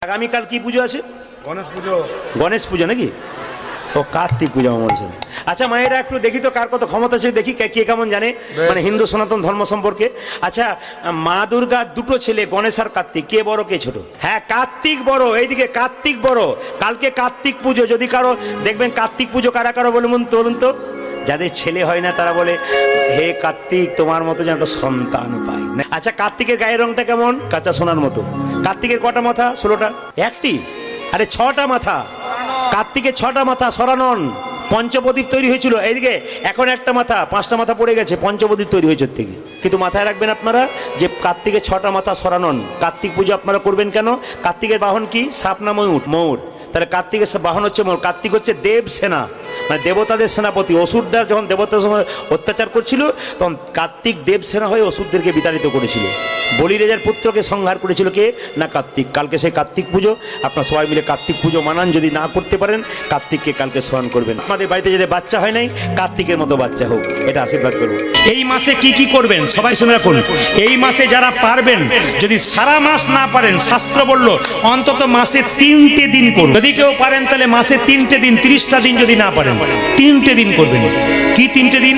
আগামীকাল কি পুজো আছে? গণেশ পুজো। গণেশ পুজো নাকি? ও কার্তিক পুজো আমার ছিল। আচ্ছা মায়েরা একটু দেখি তো কার কত ক্ষমতা আছে, দেখি কে কেমন জানে মানে হিন্দু সনাতন ধর্ম সম্পর্কে। আচ্ছা মা দুর্গার দুটো ছেলে গণেশ আর কার্তিক, কে বড় কে ছোট? হ্যাঁ কার্তিক বড়, এইদিকে কার্তিক বড়। কালকে কার্তিক পুজো, যদি কারো দেখবেন কার্তিক পুজো কারা কারো বলুন তো। যাদের ছেলে হয় না তারা বলে হে কার্তিক তোমার মতো যেন একটা সন্তান পাই। আচ্ছা কার্তিকের গায়ের রংটা কেমন? কাঁচা সোনার মতো। কার্তিকের কটা মাথা? 16টা। একটি? আরে 6টা মাথা। কার্তিকের 6টা মাথা, সরানন। পঞ্চপ্রদীপ তৈরি হয়েছিল, এইদিকে এখন একটা মাথা, 5টা মাথা পড়ে গেছে, পঞ্চপ্রদীপ তৈরি হয়েছে থেকে। কিন্তু মাথায় রাখবেন আপনারা যে কার্তিকের 6টা মাথা সরানন। কার্তিক পুজো আপনারা করবেন কেন? কার্তিকের বাহন কি? সাপ না ময়ূর? ময়ূর। তাহলে কার্তিকের বাহন হচ্ছে ময়ূর। কার্তিক হচ্ছে দেব সেনা, মানে দেবতাদের সেনাপতি। অসুরদার যখন দেবতার সঙ্গে অত্যাচার করছিল তখন কার্তিক দেবসেনা হয়ে অসুরদেরকে বিতাড়িত করেছিল। বলিরাজার পুত্রকে সংহার করেছিল কে? না কার্তিক। কালকে সেই কার্তিক পুজো, আপনার সবাই মিলে কার্তিক পুজো মানান। যদি না করতে পারেন কার্তিককে কালকে স্মরণ করবেন। আমাদের বাড়িতে যদি বাচ্চা হয় নাই, কার্তিকের মতো বাচ্চা হোক, এটা আশীর্বাদ করবো। এই মাসে কি করবেন সবাই শুনে রাখুন। এই মাসে যারা পারবেন, যদি সারা মাস না পারেন, শাস্ত্র বলল অন্তত মাসে 3টে দিন করুন। যদি কেউ পারেন তাহলে মাসে 3টে দিন, 30টা দিন যদি না পারেন 3টে দিন করবেন। কি 3টে দিন?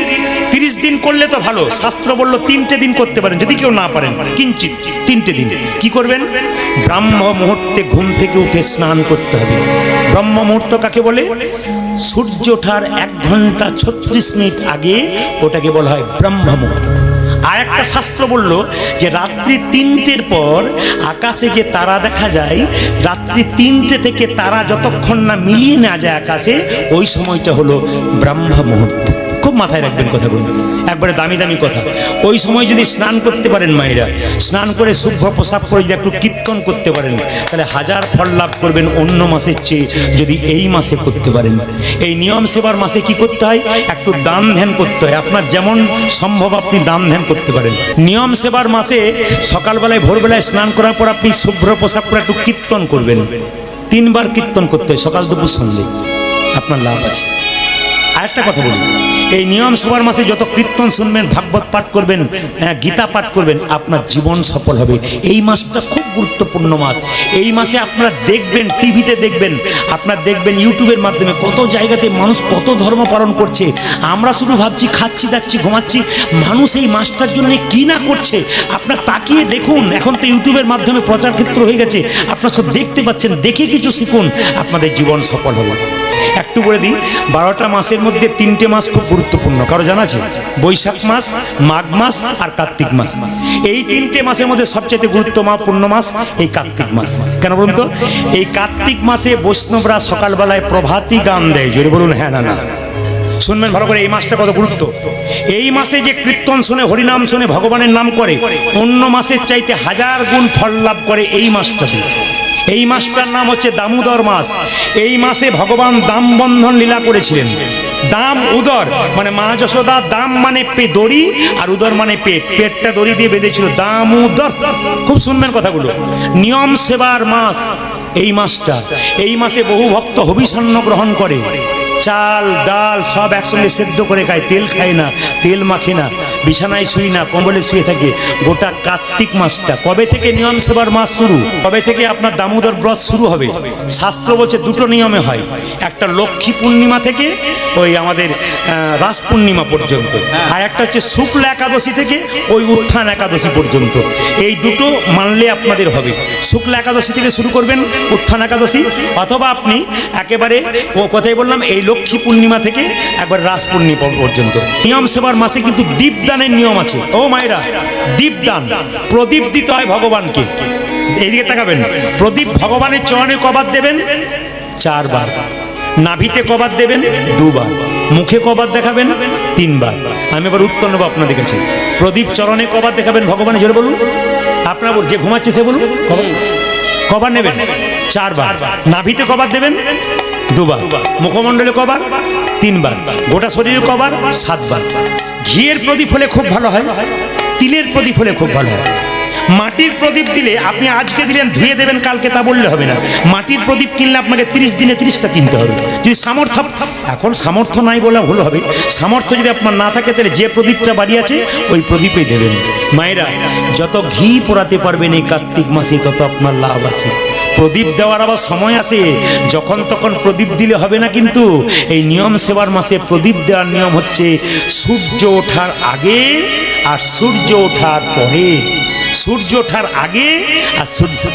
30 দিন করলে তো ভালো, শাস্ত্র বলল 3টে দিন করতে পারেন। যদি কেউ না পারেন কিঞ্চিত 3টে দিন কি করবেন? ব্রাহ্ম মুহূর্তে ঘুম থেকে উঠে স্নান করতে হবে। ব্রহ্ম মুহূর্ত কাকে বলে? সূর্য ওঠার 1 ঘন্টা 36 মিনিট আগে ওটাকে বলা হয় ব্রহ্ম মুহূর্ত। আর একটা শাস্ত্র বলল যে রাত্রি 3টের পর আকাশে যে তারা দেখা যায়, রাত্রি 3টে থেকে তারা যতক্ষণ না মিলিয়ে না যায় আকাশে, ওই সময়টা হলো ব্রহ্ম মুহূর্ত। খুব মাথায় রাখবেন কথাগুলো, একবারে দামি দামি কথা। ওই সময় যদি স্নান করতে পারেন মায়েরা, স্নান করে শুভ্র পোশাক পরে যদি একটু কীর্তন করতে পারেন, তাহলে 1000 ফল লাভ করবেন অন্য মাসের চেয়ে, যদি এই মাসে করতে পারেন। এই নিয়ম সেবার মাসে কি করতে হয়? একটু দান ধ্যান করতে হয়। আপনার যেমন সম্ভব আপনি দান ধ্যান করতে পারেন। নিয়ম সেবার মাসে সকালবেলায় ভোরবেলায় স্নান করার পর আপনি শুভ্র পোশাক পরে একটু কীর্তন করবেন। 3 বার কীর্তন করতে হয়, সকাল দুপুর সন্ধ্যে, আপনার লাভ আছে। আরেকটা কথা বলি, এই নিয়ম সবার মাসে যত কীর্তন শুনবেন, ভাগবত পাঠ করবেন, গীতা পাঠ করবেন, আপনার জীবন সফল হবে। এই মাসটা খুব গুরুত্বপূর্ণ মাস। এই মাসে আপনারা দেখবেন, টিভিতে দেখবেন, আপনারা দেখবেন ইউটিউবের মাধ্যমে কত জায়গাতে মানুষ কত ধর্ম পালন করছে। আমরা শুধু ভাবছি খাচ্ছি দাচ্ছি ঘুমাচ্ছি, মানুষ এই মাসটার জন্য কি না করছে। আপনার তাকিয়ে দেখুন, এখন তো ইউটিউবের মাধ্যমে প্রচার ক্ষেত্র হয়ে গেছে, আপনারা সব দেখতে পাচ্ছেন, দেখে কিছু শিখুন, আপনাদের জীবন সফল হবে। একটু বলে দিই, 12টা মাসের মধ্যে 3টে মাস খুব গুরুত্বপূর্ণ। কারো জানা আছে? বৈশাখ মাস, মাঘ মাস আর কার্তিক মাস। এই 3টে মাসের মধ্যে সবচেয়ে গুরুত্বপূর্ণ মাস এই কার্তিক মাস। কেন বলুন তো? এই কার্তিক মাসে বৈষ্ণবরা সকালবেলায় প্রভাতী গান দেয়। জোরে বলুন হ্যাঁ না। শুনবেন ভালো করে, এই মাসটা কত গুরুত্ব। এই মাসে যে কীর্তন শুনে, হরিনাম শুনে, ভগবানের নাম করে, অন্য মাসের চাইতে 1000 গুণ ফল লাভ করে এই মাসটাতে। এই মাসটার নাম হচ্ছে দামোদর মাস। এই মাসে ভগবান দাম বন্ধন লীলা করেছিলেন। দাম উদর মানে মা যশোদা, দাম মানে দড়ি আর উদর মানে পেট, পেটটা দড়ি দিয়ে বেঁধেছিল, দাম উদর। খুব শুনবেন কথাগুলো। নিয়ম সেবার মাস এই মাসটা। এই মাসে বহু ভক্ত হবিষান্ন গ্রহণ করে, চাল ডাল সব একসঙ্গে সেদ্ধ করে খায়, তেল খায় না, তেল মাখে না, বিছানায় শুই না, কম্বলে শুয়ে থাকে। গোটা কার্তিক মাসটা কবে থেকে নিয়ম সেবার মাস শুরু, কবে থেকে আপনার দামোদর ব্রত শুরু হবে? শাস্ত্র বলছে 2টো নিয়মে হয়। একটা লক্ষ্মী পূর্ণিমা থেকে ওই আমাদের রাস পূর্ণিমা পর্যন্ত, আর একটা হচ্ছে শুক্ল একাদশী থেকে ওই উত্থান একাদশী পর্যন্ত। এই 2টো মানলে আপনাদের হবে। শুক্ল একাদশী থেকে শুরু করবেন উত্থান একাদশী, অথবা আপনি একেবারে কথাই বললাম এই লক্ষ্মী পূর্ণিমা থেকে একবার রাস পূর্ণিমা পর্যন্ত। নিয়ম সেবার মাসে কিন্তু দীপদানের নিয়ম আছে। ও মায়েরা, দীপদান, প্রদীপ দিতে হয় ভগবানকে। এইদিকে তাকাবেন, প্রদীপ ভগবানের চরণে কবার দেবেন? 4 বার। নাভিতে কবার দেবেন? 2 বার। মুখে কবার দেখাবেন? 3 বার। আমি এবার উত্তর নেব আপনাদের কাছে। প্রদীপ চরণে কবার দেখাবেন ভগবানের? জোরে বলুন। আপনারা যে ঘুমাচ্ছে সে বলুন, কবার নেবেন? 4 বার। নাভিতে কবার দেবেন? 2 বার। মুখমণ্ডলে কবার? 3 বার। গোটা শরীরে কবার? 7 বার। ঘিয়ের প্রদীপ হলে খুব ভালো হয়, তিলের প্রদীপ হলে খুব ভালো হয়। মাটির প্রদীপ দিলে আপনি আজকে দিলেন, ধুয়ে দেবেন কালকে, তা বললে হবে না। মাটির প্রদীপ কিনলে আপনাকে 30 দিনে 30টা কিনতে হবে। যদি সামর্থ্য, এখন সামর্থ্য নাই বলে ভুল হবে, সামর্থ্য যদি আপনার না থাকে তাহলে যে প্রদীপটা বাড়ি আছে ওই প্রদীপে দেবেন। মায়েরা, যত ঘি পোড়াতে পারবেন এই কার্তিক মাসে তত আপনার লাভ আছে। প্রদীপ দেওয়ার আবার সময় আছে, যখন তখন প্রদীপ দিলে হবে না। কিন্তু এই নিয়ম সেবার মাসে প্রদীপ দেওয়ার নিয়ম হচ্ছে সূর্য ওঠার আগে আর সূর্য ওঠার পরে। সূর্য ওঠার আগে আর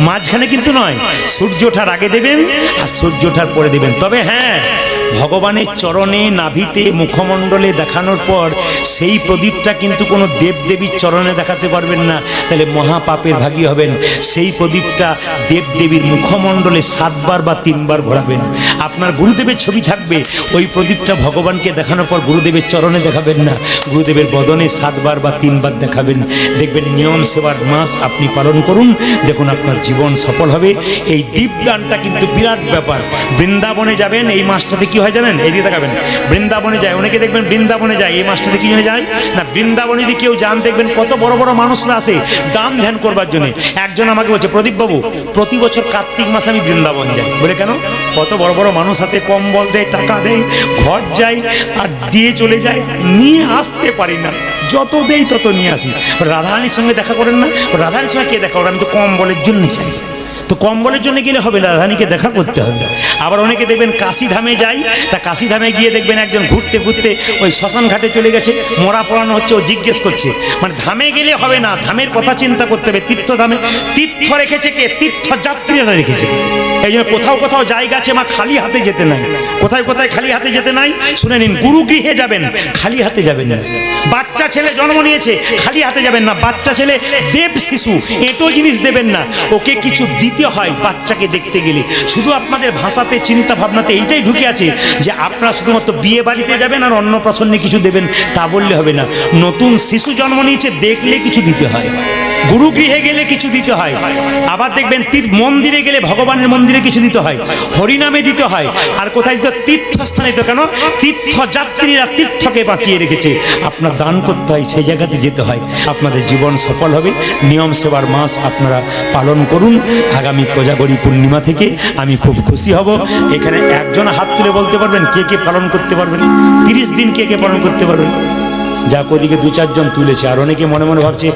মাঝখানে কিন্তু নয়, সূর্য ওঠার আগে দেবেন আর সূর্য ওঠার পরে দেবেন। তবে হ্যাঁ, ভগবানের চরণে, নাভিতে, মুখমণ্ডলে দেখানোর পর সেই প্রদীপটা কিন্তু কোনো দেবদেবীর চরণে দেখাতে পারবেন না, তাহলে মহাপাপের ভাগী হবেন। সেই প্রদীপটা দেবদেবীর মুখমণ্ডলে 7 বার বা 3 বার ঘোরাবেন। আপনার গুরুদেবের ছবি থাকবে, ওই প্রদীপটা ভগবানকে দেখানোর পর গুরুদেবের চরণে দেখাবেন না, গুরুদেবের বদনে 7 বার বা 3 বার দেখাবেন। দেখবেন নিয়ম সেবার মাস আপনি পালন করুন, দেখুন আপনার জীবন সফল হবে। এই দীপদানটা কিন্তু বিরাট ব্যাপার। বৃন্দাবনে যাবেন এই মাসটাতে, কি হয় জানেন? এইদিকে দেখাবেন, বৃন্দাবনে যায় অনেকে, দেখবেন বৃন্দাবনে যায় এই মাসটাতে। কি জন্য যায় না, বৃন্দাবনে যদি কেউ যান দেখবেন কত বড় বড় মানুষরা আসে দান ধ্যান করবার জন্য। একজন আমাকে বলছে, প্রদীপ বাবু প্রতি বছর কার্তিক মাসে আমি বৃন্দাবন যাই। বলে কেন? কত বড় বড় মানুষ আছে, কম্বল দেয়, টাকা দেয়, ঘর যায় আর দিয়ে চলে যায়, নিয়ে আসতে পারি না, যত দেই তত নিয়ে আসি। রাধারানীর সঙ্গে দেখা করেন না? রাধারানীর সঙ্গে কে দেখা করেন? আমি তো কম্বলের জন্য চাই। তো কম্বলের জন্য গেলে হবে না, রাধারানীকে দেখা করতে হবে। আবার অনেকে দেখবেন কাশীধামে যায়, তা কাশীধামে গিয়ে দেখবেন একজন ঘুরতে ঘুরতে ওই শ্মশান ঘাটে চলে গেছে, মরা পড়ানো হচ্ছে, ও জিজ্ঞেস করছে। মানে ধামে গেলে হবে না, ধামের কথা চিন্তা করতে হবে। তীর্থধামে তীর্থ রেখেছে কে? তীর্থযাত্রীরা রেখেছে। এই জন্য কোথাও কোথাও জায়গা আছে মা খালি হাতে যেতে নাই, কোথায় কোথায় খালি হাতে যেতে নাই। শুনে নিন, গুরুগৃহে যাবেন খালি হাতে যাবেন না। বাচ্চা ছেলে জন্ম নিয়েছে খালি হাতে যাবেন না। বাচ্চা ছেলে দেব শিশু, এটো জিনিস দেবেন না, ওকে কিছু দিতে হয় বাচ্চাকে দেখতে গেলে। শুধু আপনাদের ভাষাতে, চিন্তা ভাবনাতে এইটাই ঢুকে আছে যে আপনারা শুধুমাত্র বিয়ে বাড়িতে যাবেন আর অন্নপ্রাশনে কিছু দেবেন, তা বললে হবে না। নতুন শিশু জন্ম নিয়েছে দেখলে কিছু দিতে হয়, গুরুগৃহে গেলে কিছু দিতে হয়। আবার দেখবেন মন্দিরে গেলে ভগবানের মন্দিরে কিছু দিতে হয়, হরিনামে দিতে হয়। আর কোথায় দিতে? তীর্থস্থানে। তো কেন? তীর্থযাত্রীরা তীর্থকে বাঁচিয়ে রেখেছে, আপনার দান করতে হয়, সেই জায়গাতে যেতে হয়। আপনাদের জীবন সফল হবে। নিয়ম সেবার মাস আপনারা পালন করুন। আগামী কোজাগরী পূর্ণিমা থেকে আমি খুব খুশি হব। এখানে একজন হাত তুলে বলতে পারবেন কে কে পালন করতে পারবেন? 30 দিন কে কে পালন করতে পারবেন? যাক, ওদিকে 2-4 জন তুলেছে। আর অনেকে মনে মনে ভাবছে,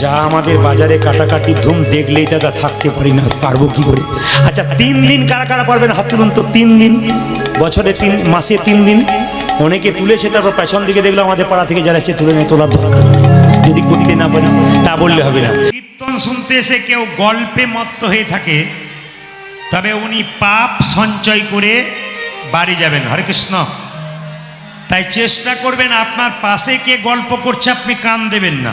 যা আমাদের বাজারে কাটাকাটি ধুম, দেখলেই দাদা থাকতে পারি না, পারবো কি করে? আচ্ছা, 3 দিন কারা কারা পারবেন হাত তুলুন তো। 3 দিন, বছরে 3 মাসে 3 দিন। অনেকে তুলেছে, তারপর পেছন দিকে দেখলাম আমাদের পাড়া থেকে যারা এসে তুলে নিয়ে তোলার দরকার নেই, যদি করতে না পারি তা বললে হবে না। কীর্তন শুনতে এসে কেউ গল্পে মত্ত হয়ে থাকে, তবে উনি পাপ সঞ্চয় করে বাড়ি যাবেন। হরে কৃষ্ণ। তাই চেষ্টা করবেন, আপনার পাশে কে গল্প করছে আপনি কান দেবেন না।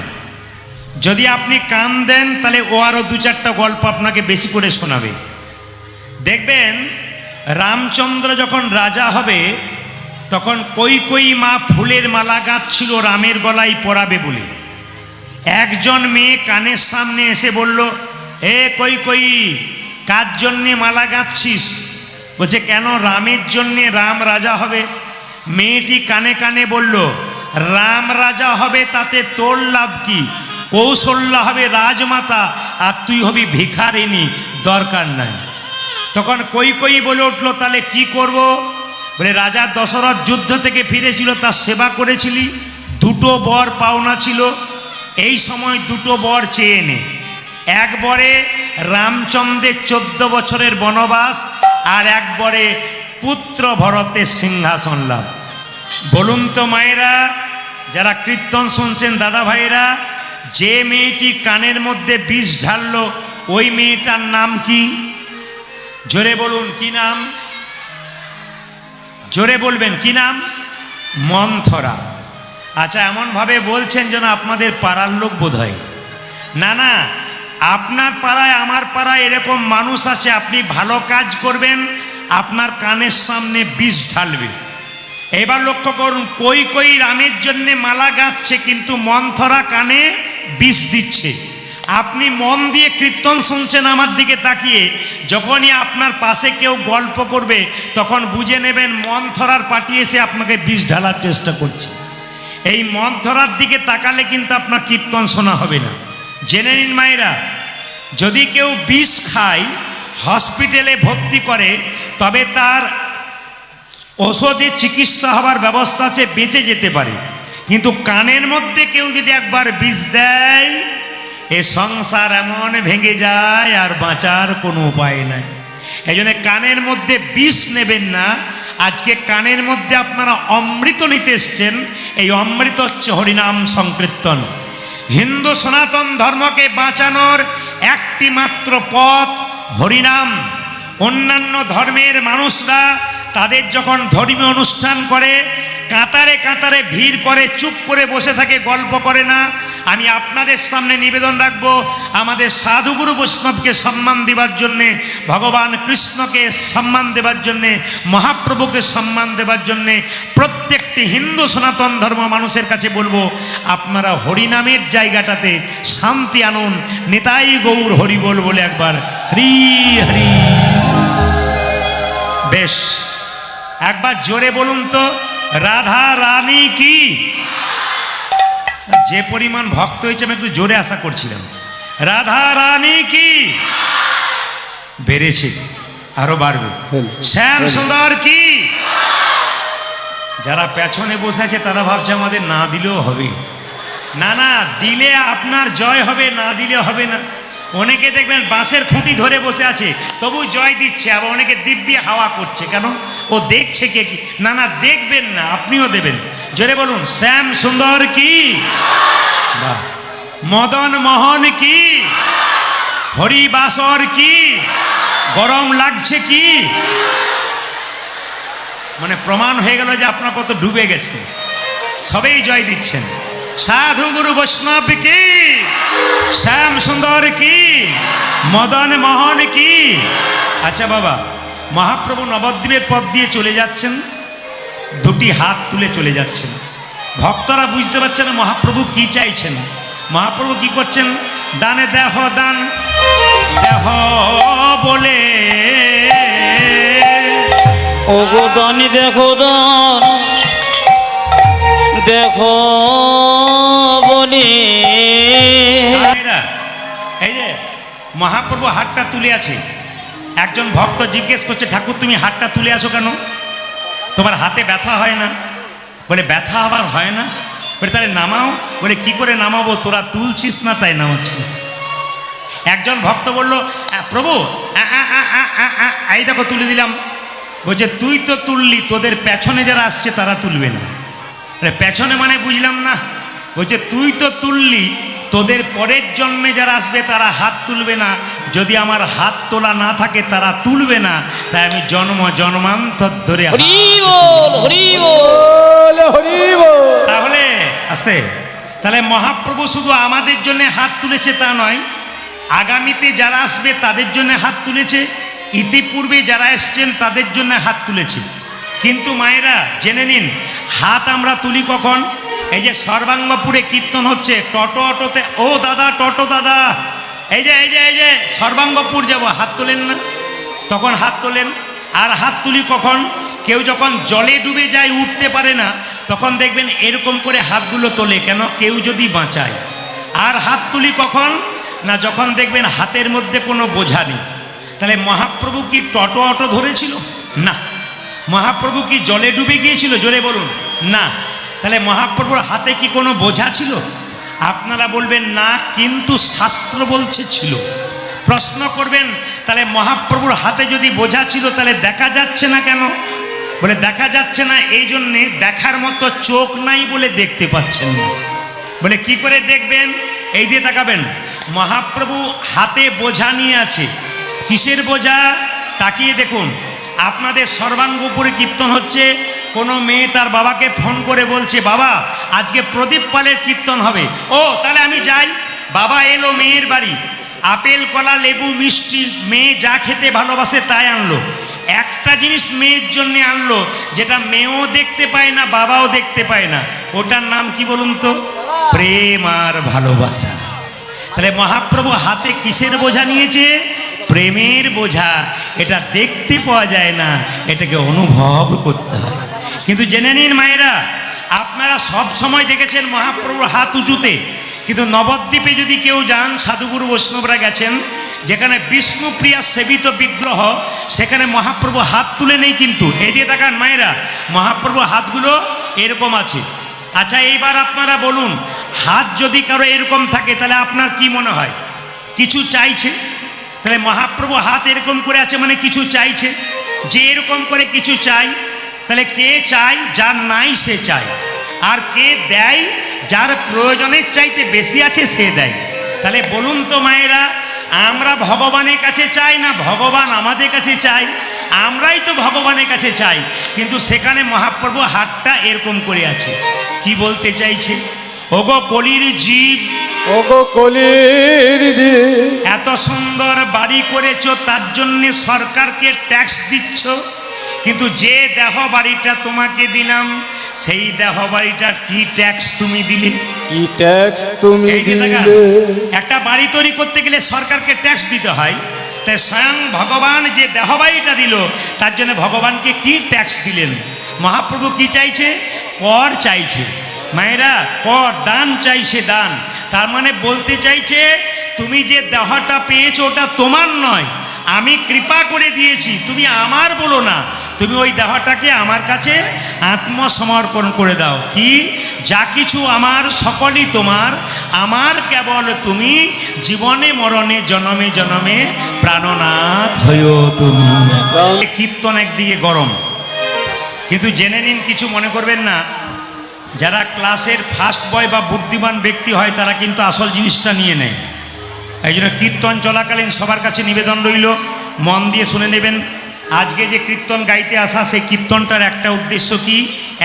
যদি আপনি কান দেন তাহলে ও আরও 2-4টা গল্প আপনাকে বেশি করে শোনাবে। দেখবেন রামচন্দ্র যখন রাজা হবে তখন কই মা ফুলের মালা গাঁথছিল রামের গলায় পরাবে বলে। একজন মেয়ে কানের সামনে এসে বলল, এ কই কার জন্যে মালা গাঁথছিস? বলছে, কেন? রামের জন্যে, রাম রাজা হবে। মেয়েটি কানে কানে বলল, রাম রাজা হবে তাতে তোর লাভ কি? কৌশল্যা হবে রাজমাতা আর তুই হবি ভিখারিনী, দরকার নাই। তখন কই বলে উঠলো, তাহলে কি করব? বলে, রাজা দশরথ যুদ্ধ থেকে ফিরেছিল, তার সেবা করেছিলি, 2টো বর পাওনা ছিল, এই সময় 2টো বর চেয়ে নে। এক বরে রামচন্দ্রের 14 বছরের বনবাস, আর এক বরে পুত্র ভরতের সিংহাসন লাভ। বলুন তো মায়েরা, যারা কীর্তন শুনছেন, দাদা ভাইরা, যে মেয়েটি কানের মধ্যে বিষ ঢাললো ওই মেয়েটার নাম কি? জোরে বলুন, কি নাম? জোরে বলবেন, কি নাম? মন্থরা। আচ্ছা, এমনভাবে বলছেন যেন আপনাদের পাড়ার লোক বোধ হয়। না, আপনার পাড়ায়, আমার পাড়ায় এরকম মানুষ আছে, আপনি ভালো কাজ করবেন, আপনার কানের সামনে বিষ ঢালবে। এবার লক্ষ্য করুন, কই রামের জন্যে মালা গাঁথছে, কিন্তু মন্থরা কানে বিষ দিচ্ছে। আপনি মন দিয়ে কীর্তন শুনছেন আমার দিকে তাকিয়ে, যখনই আপনার পাশে কেউ গল্প করবে তখন বুঝে নেবেন মন্থরার পার্টি এসে আপনাকে বিষ ঢালার চেষ্টা করছে। এই মন্থরার দিকে তাকালে কিন্তু আপনার কীর্তন শোনা হবে না। জেনে নিন মায়েরা, যদি কেউ বিষ খায়, হসপিটালে ভর্তি করে, তবে তার ওষুধের চিকিৎসা হবার ব্যবস্থা আছে, বেঁচে যেতে পারে। কিন্তু কানের মধ্যে কেউ যদি একবার বিষ দেয়, এ সংসার এমন ভেঙে যায় আর বাঁচার কোনো উপায় নাই। এই জন্য কানের মধ্যে বিষ নেবেন না, আজকে কানের মধ্যে আপনারা অমৃত নিতে এসছেন। এই অমৃত হচ্ছে হরিনাম সংকীর্তন। হিন্দু সনাতন ধর্মকে বাঁচানোর একটি মাত্র পথ হরিনাম। অন্যান্য ধর্মের মানুষরা তাদের যখন ধর্মীয় অনুষ্ঠান করে কাতারে কাতারে ভিড় করে, চুপ করে বসে থাকে, গল্প করে না। আমি আপনাদের সামনে নিবেদন রাখবো, আমাদের সাধুগুরু বৈষ্ণবকে সম্মান দেবার জন্যে, ভগবান কৃষ্ণকে সম্মান দেবার জন্যে, মহাপ্রভুকে সম্মান দেবার জন্যে প্রত্যেকটি হিন্দু সনাতন ধর্ম মানুষের কাছে বলবো, আপনারা হরিনামের জায়গাটাতে শান্তি আনুন। নিতাই গৌর হরিবোল বলে একবার হরি হরি। বেশ, একবার জোরে বলুন তো, রাধা রানী কি? যে পরিমাণ ভক্ত হয়েছে আমি একটু জোরে আশা করছিলাম। রাধা রানী কি? বেড়েছে, আরো বাড়বে। শ্যাম সুন্দর কি? যারা পেছনে বসে আছে তারা ভাবছে আমাদের না দিলেও হবে। না না, দিলে আপনার জয় হবে, না দিলে হবে না। অনেকে দেখবেন বাঁশের খুঁটি ধরে বসে আছে, তবু জয় দিচ্ছে। আবার অনেকে দিব্যি হাওয়া করছে, কেন? ও দেখছে কে কি? না না, দেখবেন না, আপনিও দেবেন। জোরে বলুন, শ্যাম সুন্দর কি? বাহ। মদন মোহন কি? হরিবাসর কি? গরম লাগছে কি? মানে প্রমাণ হয়ে গেল যে আপনার কত ডুবে গেছে, সবেই জয় দিচ্ছেন। সাধু গুরু বৈষ্ণব কি? শ্যাম সুন্দর কি? মদন মোহন কি? আচ্ছা বাবা, মহাপ্রভু নবদ্বীপের পথ দিয়ে চলে যাচ্ছেন, দুটি হাত তুলে চলে যাচ্ছেন। ভক্তরা বুঝতে পারছেন না মহাপ্রভু কি চাইছেন। মহাপ্রভু কি করছেন? দানে দেহ দান দেহ বলে, ও গো দানি দেখো দান দেখো বলে। এই যে মহাপ্রভু হাতটা তুলে আছে, একজন ভক্ত জিজ্ঞেস করছে, ঠাকুর তুমি হাতটা তুলে আছো কেন? তোমার হাতে ব্যথা হয় না? বলে ব্যথা আবার হয় না? বলে তাহলে নামাও। বলে কি করে নামাবো? তোরা তুলছিস না তাই নামাচ্ছি। একজন ভক্ত বলল, প্রভু এই দেখো তুলে দিলাম। বলছে তুই তো তুললি, তোদের পেছনে যারা আসছে তারা তুলবে না। পেছনে মানে বুঝলাম না। বলছে তুই তো তুললি, তোদের পরের জন্মে যারা আসবে তারা হাত তুলবে না। যদি আমার হাত তোলা না থাকে তারা তুলবে না, তাই আমি জন্ম জন্মান্তর ধরে। তাহলে আস্তে, তাহলে মহাপ্রভু শুধু আমাদের জন্য হাত তুলেছে তা নয়, আগামীতে যারা আসবে তাদের জন্য হাত তুলেছে, ইতিপূর্বে যারা এসছেন তাদের জন্য হাত তুলেছে। কিন্তু মায়েরা জেনে নিন, হাত আমরা তুলি কখন? এই যে সর্বাঙ্গপুরে কীর্তন হচ্ছে, টোটো অটোতে, ও দাদা টোটো দাদা, এই যে এই যে এই যে সর্বাঙ্গপুর যাব, হাত তোলেন না? তখন হাত তোলেন। আর হাত তুলি কখন? কেউ যখন জলে ডুবে যায়, উঠতে পারে না, তখন দেখবেন এরকম করে হাতগুলো তোলে, কেন? কেউ যদি বাঁচায়। আর হাত তুলি কখন? না যখন দেখবেন হাতের মধ্যে কোনো বোঝা নেই। তাহলে মহাপ্রভু কি টোটো অটো ধরেছিল? না। মহাপ্রভু কি জলে ডুবে গিয়েছিল? জোরে বলুন। না। তাহলে মহাপ্রভুর হাতে কি কোনো বোঝা ছিল? আপনারা বলবেন না, কিন্তু শাস্ত্র বলছে ছিল। প্রশ্ন করবেন, তাহলে মহাপ্রভুর হাতে যদি বোঝা ছিল তাহলে দেখা যাচ্ছে না কেন? বলে দেখা যাচ্ছে না এই জন্যে, দেখার মতো চোখ নাই বলে দেখতে পাচ্ছেন না। বলে কি করে দেখবেন? এই দিয়ে তাকাবেন, মহাপ্রভু হাতে বোঝা নিয়ে আছে। কিসের বোঝা? তাকিয়ে দেখুন। আপনাদের সর্বাঙ্গপুরে কীর্তন হচ্ছে, কোনো মেয়ে তার বাবাকে ফোন করে বলছে, বাবা আজকে প্রদীপ পালের কীর্তন হবে। ও তাহলে আমি যাই। বাবা এলো মেয়ের বাড়ি, আপেল কলা লেবু মিষ্টি, মেয়ে যা খেতে ভালোবাসে তাই আনলো। একটা জিনিস মেয়ের জন্য আনলো, যেটা মেয়েও দেখতে পায় না, বাবাও দেখতে পায় না। ওটার নাম কি বলুন তো? প্রেম আর ভালোবাসা। তাহলে মহাপ্রভু হাতে কিসের বোঝা নিয়েছে? প্রেমের বোঝা। এটা দেখতে পাওয়া যায় না, এটাকে অনুভব করতে হয়। কিন্তু জেনে নিন মায়েরা, আপনারা সব সময় দেখেছেন মহাপ্রভুর হাত উঁচুতে, কিন্তু নবদ্বীপে যদি কেউ যান, সাধুগুরু বৈষ্ণবরা গেছেন, যেখানে বিষ্ণুপ্রিয়া সেবিত বিগ্রহ, সেখানে মহাপ্রভু হাত তুলে নেই। কিন্তু এই দিয়ে তাকান মায়েরা, মহাপ্রভু হাতগুলো এরকম আছে। আচ্ছা এইবার আপনারা বলুন, হাত যদি কারো এরকম থাকে তাহলে আপনার কি মনে হয়? কিছু চাইছে? তাহলে মহাপ্রভু হাত এরকম করে আছে মানে কিছু চাইছে, যে এরকম করে কিছু চাই, তাহলে কে চায়? যার নাই সে চায়, আর কে দেয়? যার প্রয়োজনের চাইতে বেশি আছে সে দেয়। তাহলে বলুন তো মায়েরা, আমরা ভগবানের কাছে চাই না ভগবান আমাদের কাছে চাই? আমরাই তো ভগবানের কাছে চাই, কিন্তু সেখানে মহাপ্রভু হাতটা এরকম করে আছে। কি বলতে চাইছে? ওগো কলির জীব, ওগো কলির জীব, এত সুন্দর বাড়ি করেছো তার জন্যে সরকারকে ট্যাক্স দিচ্ছ, কিন্তু যে দেহ বাড়িটা তোমাকে দিলাম সেই দেহ বাড়িটার কি ট্যাক্স তুমি দিলে? কি ট্যাক্স তুমি এই যে দেখা, দিলে? একটা বাড়ি তৈরি করতে গেলে সরকারকে ট্যাক্স দিতে হয়, তাই স্বয়ং ভগবান যে দেহ বাড়িটা দিল তার জন্য ভগবানকে কি ট্যাক্স দিলেন? মহাপ্রভু কি চাইছে? কর চাইছে। মায়েরা, কর, দান চাইছে, দান। তার মানে বলতে চাইছে তুমি যে দেহটা পেয়েছো ওটা তোমার নয়, আমি কৃপা করে দিয়েছি, তুমি আমার বলো না, তুমি ওই দেহটাকে আমার কাছে আত্মসমর্পণ করে দাও। কি? যা কিছু আমার সকলই তোমার, আমার কেবল তুমি, জীবনে মরণে জনমে জনমে প্রাণনাথ হইও তুমি। কীর্তন একদিকে গরম, কিন্তু জেনে নিন, কিছু মনে করবেন না, যারা ক্লাসের ফার্স্ট বয় বা বুদ্ধিমান ব্যক্তি হয় তারা কিন্তু আসল জিনিসটা নিয়ে নেয়। এই জন্য কীর্তন চলাকালীন সবার কাছে নিবেদন রইল, মন দিয়ে শুনে নেবেন। আজকে যে কীর্তন গাইতে আসা, সেই কীর্তনটার একটা উদ্দেশ্য কি?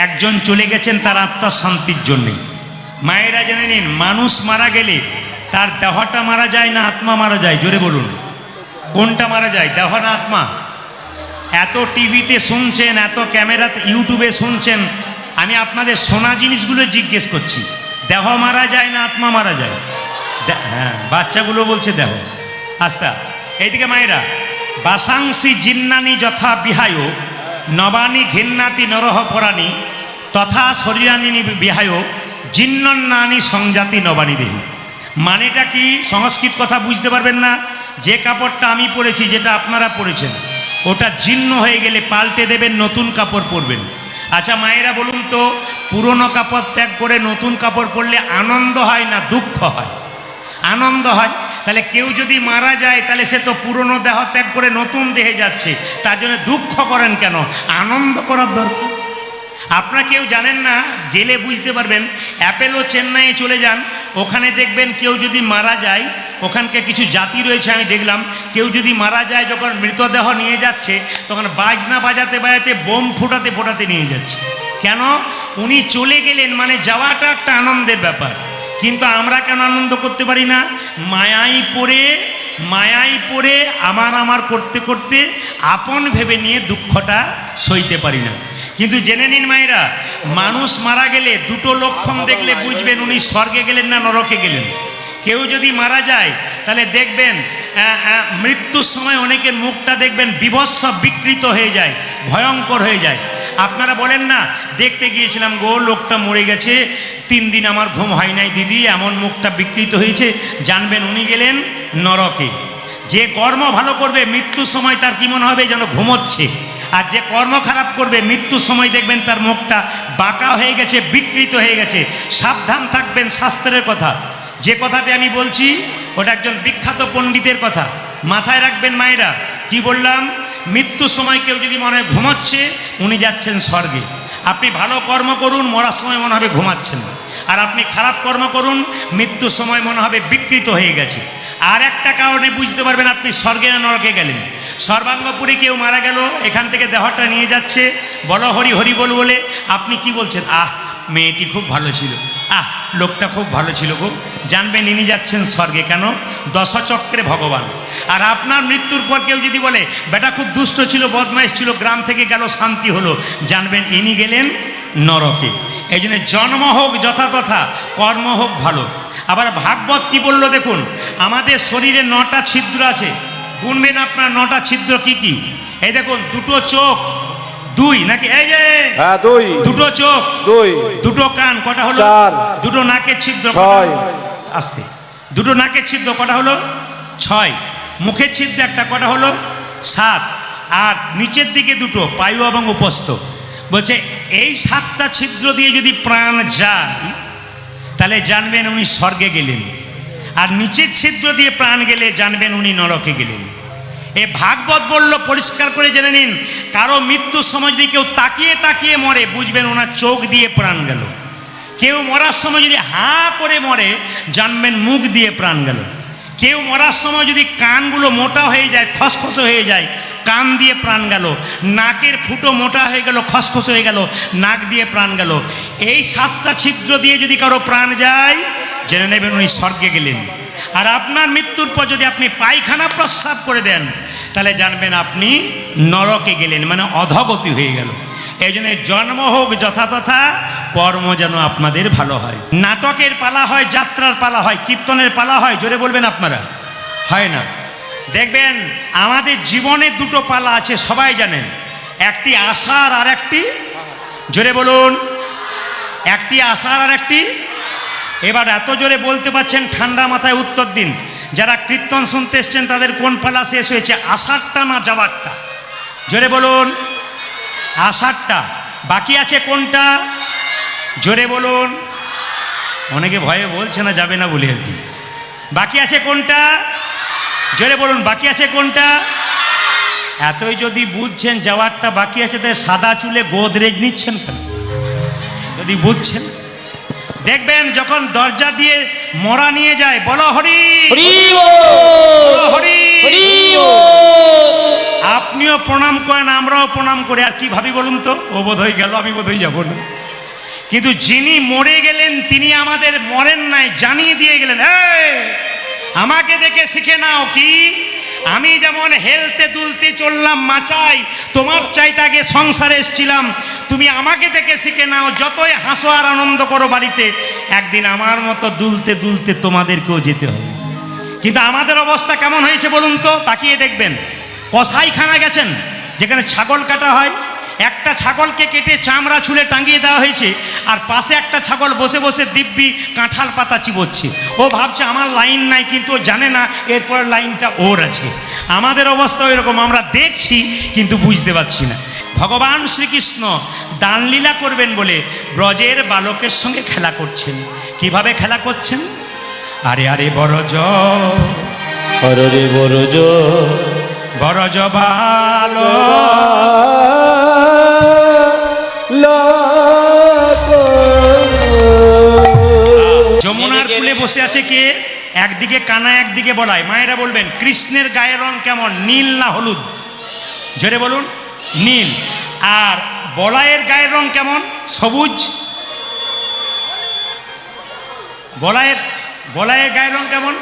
একজন চলে গেছেন তার আত্মার শান্তির জন্যে। মায়েরা জেনে নিন, মানুষ মারা গেলে তার দেহটা মারা যায় না আত্মা মারা যায়? জোরে বলুন, কোনটা মারা যায়, দেহ না আত্মা? এত টিভিতে শুনছেন, এত ক্যামেরাতে ইউটিউবে শুনছেন, আমি আপনাদের শোনা জিনিসগুলো জিজ্ঞেস করছি, দেহ মারা যায় না আত্মা মারা যায়? হ্যাঁ, বাচ্চাগুলো বলছে দেহ। আস্তা এইদিকে মায়েরা, বাসাংসি জিন্নানি যথা বিহায় নবানি ঘিন্নাতি নরহ পরাণী তথা শরীরানি বিহায় জিন্নন্নানি সংজাতি নবানি দেহি। মানেটা কি? সংস্কৃত কথা বুঝতে পারবেন না। যে কাপড়টা আমি পরেছি, যেটা আপনারা পরেছেন, ওটা জীর্ণ হয়ে গেলে পাল্টে দেবেন, নতুন কাপড় পরবেন। আচ্ছা মায়েরা বলুন তো, পুরনো কাপড় ত্যাগ করে নতুন কাপড় পরলে আনন্দ হয় না দুঃখ হয়? আনন্দ হয়। তাহলে কেউ যদি মারা যায় তাহলে সে তো পুরনো দেহ ত্যাগ করে নতুন দেহে যাচ্ছে, তার জন্য দুঃখ করেন কেন? আনন্দ করার দরকার। আপনারা কেউ জানেন না, গেলে বুঝতে পারবেন। অ্যাপেলো চেন্নাইয়ে চলে যান, ওখানে দেখবেন কেউ যদি মারা যায়, ওখানকার কিছু জাতি রয়েছে আমি দেখলাম, কেউ যদি মারা যায় যখন মৃতদেহ নিয়ে যাচ্ছে তখন বাজনা বাজাতে বাজাতে, বোম ফোটাতে ফোটাতে নিয়ে যাচ্ছে। কেন? উনি চলে গেলেন, মানে যাওয়াটা একটা আনন্দের ব্যাপার। কিন্তু আমরা কেন আনন্দ করতে পারি না? মায়াই পড়ে আমার করতে করতে আপন ভেবে নিয়ে দুঃখটা সইতে পারি না। কিন্তু জেনে নিন মায়েরা, মানুষ মারা গেলে দুটো লক্ষণ দেখলে বুঝবেন উনি স্বর্গে গেলেন না নরকে গেলেন। কেউ যদি মারা যায় তাহলে দেখবেন মৃত্যুর সময় অনেকের মুখটা দেখবেন বিভৎস, বিকৃত হয়ে যায়, ভয়ঙ্কর হয়ে যায়। আপনারা বলেন না, দেখতে গিয়েছিলাম গো, লোকটা মরে গেছে, 3 দিন আমার ঘুম হয় নাই দিদি, এমন মুখটা বিকৃত হয়েছে, জানবেন উনি গেলেন নরকে। যে কর্ম ভালো করবে মৃত্যুর সময় তার কি মনে হবে? যেন ঘুমোচ্ছে। আর যে কর্ম খারাপ করবে মৃত্যুর সময় দেখবেন তার মুখটা বাঁকা হয়ে গেছে, বিকৃত হয়ে গেছে। সাবধান থাকবেন শাস্ত্রের কথা। যে কথাটি আমি বলছি ওটা একজন বিখ্যাত পণ্ডিতের কথা, মাথায় রাখবেন মায়েরা। কি বললাম? মৃত্যুর সময় কেউ যদি মনে হয় ঘুমাচ্ছে, উনি যাচ্ছেন স্বর্গে। আপনি ভালো কর্ম করুন, মরার সময় মনে হবে ঘুমাচ্ছেন। আর আপনি খারাপ কর্ম করুন, মৃত্যুর সময় মনে হবে বিকৃত হয়ে গেছে। আর একটা কারণে বুঝতে পারবেন আপনি স্বর্গে না নরকে গেলেন। সর্বাঙ্গপুরে কেউ মারা গেল, এখান থেকে দেহটা নিয়ে যাচ্ছে, বলো হরি হরি বল বলে, আপনি কি বলছেন? আহ, মেয়েটি খুব ভালো ছিল, আহ, লোকটা খুব ভালো ছিল গো, জানবেন ইনি যাচ্ছেন স্বর্গে। কেন? দশচক্রে ভগবান। আর আপনার মৃত্যুর পর কেউ যদি বলে বেটা খুব দুষ্ট ছিল, বদমাইশ ছিল, গ্রাম থেকে গেল, শান্তি হলো, জানবেন ইনি গেলেন নরকে। এই জন্য জন্ম হোক যথাতথা, কর্ম হোক ভালো। আবার ভাগবত কি বললো দেখুন, আমাদের শরীরে 9টা ছিদ্র আছে। গুনবেন আপনার 9টা ছিদ্র কি কি? এই দেখুন, 2টো চোখ, 2 নাকি? এই যে হ্যাঁ 2, 2টো চোখ, 2, 2টো কান, কটা হলো? 4, 2টো নাকের ছিদ্র, 6, আস্তে, 2টো নাকের ছিদ্র, কটা হলো? 6। মুখের ছিদ্র একটা, কটা হলো? 7। আর নিচের দিকে 2টো, পায়ু এবং উপস্থ। বলছে এই 7টা ছিদ্র দিয়ে যদি প্রাণ যায় তাহলে জানবেন উনি স্বর্গে গেলেন। আর নিচের ছিদ্র দিয়ে প্রাণ গেলে জানবেন উনি নরকে গেলেন। এ ভাগবত বলল পরিষ্কার করে জেনে নিন, কারো মৃত্যুর সময় যদি কেউ তাকিয়ে তাকিয়ে মরে, বুঝবেন ওনার চোখ দিয়ে প্রাণ গেল। কেউ মরার সময় যদি হাঁ করে মরে, জানবেন মুখ দিয়ে প্রাণ গেল। কেউ মরার সময় যদি কানগুলো মোটা হয়ে যায়, খসখসে হয়ে যায়, কান দিয়ে প্রাণ গেল। নাকের ফুটো মোটা হয়ে গেল, খসখসে হয়ে গেল, নাক দিয়ে প্রাণ গেল। এই 7টা ছিদ্র দিয়ে যদি কারো প্রাণ যায়, জেনে নেবেন উনি স্বর্গে গেলেন। আর আপনার মৃত্যুর পর যদি আপনি পায়খানা প্রস্রাব করে দেন, তাহলে জানবেন আপনি নরকে গেলেন, মানে অধগতি হয়ে গেল। এই জন্য জন্ম হোক যথাতথা, কর্ম যেন আপনাদের ভালো হয়। নাটকের পালা হয়, যাত্রার পালা হয়, কীর্তনের পালা হয়, জোরে বলবেন আপনারা, হয় না? দেখবেন আমাদের জীবনে দুটো পালা আছে, সবাই জানেন। একটি আষাঢ় আর একটি, জোরে বলুন, একটি আষাঢ় আর একটি। এবার এত জোরে বলতে পারছেন, ঠান্ডা মাথায় উত্তর দিন। যারা কীর্তন শুনতে এসছেন তাদের কোন পালা শেষ হয়েছে, আষাঢ়টা না যাওয়ারটা? জোরে বলুন, আষাঢ়টা। বাকি আছে কোনটা? জোরে বলুন। অনেকে ভয়ে বলছে না, যাবে না বলে আর কি। বাকি আছে কোনটা? জোরে বলুন, বাকি আছে কোনটা? এতই যদি বুঝছেন যাওয়ারটা বাকি আছে, তাই সাদা চুলে গোদরেজ নিচ্ছেন কেন? যদি বুঝছেন, দেখবেন যখন দরজা দিয়ে মরা নিয়ে যায়, বলো হরি হরি বলো বল, হরি। হরি বল। আপনিও প্রণাম করেন, আমরাও প্রণাম করি। আর কি ভাবি বলুন তো, ও বোধ হয়ে গেল, আমি বোধ হয়ে যাবো না। কিন্তু যিনি মরে গেলেন তিনি আমাদের মরেন নাই, জানিয়ে দিয়ে গেলেন, এই আমাকে দেখে শিখে নাও। কি? আমি যেমন হেলতে দুলতে চললাম মাচাই, তোমার চাইতে আগে সংসারে এসেছিলাম, তুমি আমাকে দেখে শিখে নাও। যতই হাসো আর আনন্দ করো বাড়িতে, একদিন আমার মতো দুলতে দুলতে তোমাদেরকেও যেতে হবে। কিন্তু আমাদের অবস্থা কেমন হয়েছে বলুন তো, তাকিয়ে দেখবেন। কসাইখানা গেছেন, যেখানে ছাগল কাটা হয়, একটা ছাগলকে কেটে চামড়া ছুলে টাঙিয়ে দেওয়া হয়েছে, আর পাশে একটা ছাগল বসে বসে দিব্যি কাঁঠাল পাতা চিবোচ্ছে। ও ভাবছে আমার লাইন নাই, কিন্তু ও জানে না এরপর লাইনটা ওর আছে। আমাদের অবস্থা এরকম, আমরা দেখছি কিন্তু বুঝতে পারছি না। ভগবান শ্রীকৃষ্ণ দানলীলা করবেন বলে ব্রজের বালকের সঙ্গে খেলা করছেন। কিভাবে খেলা করছেন? আরে আরে বরজ, আরে রে বরজ, বরজ বালো, যমুনার কূলে বসে আছে কে? একদিকে কানা, একদিকে বলাই। মায়েরা বলবেন কৃষ্ণের গায়ের রং কেমন, নীল না হলুদ? জোরে বলুন, নীল। আর বলাইয়ের গায়ের রং কেমন, সবুজ? বলাইয়ের গায়ের রং কেমন?